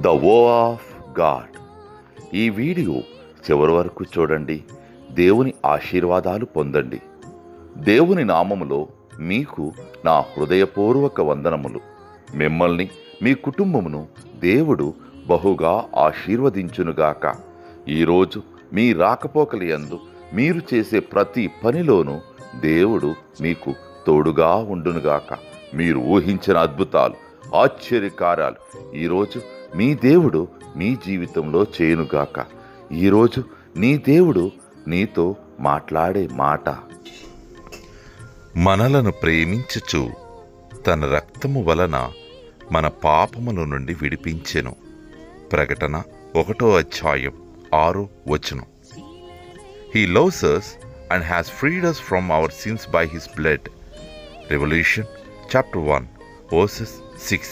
The వో of God. ఈ video చివరి వరకు చూడండి. దేవుని ఆశీర్వాదాలు పొందండి. దేవుని నామములో మీకు నా హృదయపూర్వక వందనములు. మిమ్మల్ని, మీ కుటుంబమును దేవుడు బహుగా ఆశీర్వదించునుగాక. ఈరోజు మీ రాకపోకలి యందు మీరు చేసే ప్రతి పనిలోనూ దేవుడు మీకు తోడుగా ఉండునుగాక. మీరు ఊహించిన అద్భుతాలు, ఆశ్చర్యకార్యాలు ఈరోజు మీ దేవుడు మీ జీవితంలో చేయునుగాక. ఈరోజు నీ దేవుడు నీతో మాట్లాడే మాట, మనలను ప్రేమించుచు తన రక్తము వలన మన పాపముల నుండి విడిపించెను. ప్రకటన 1:6. He loves us and has freed us from our sins by his blood. Revelation chapter 1 verses 6.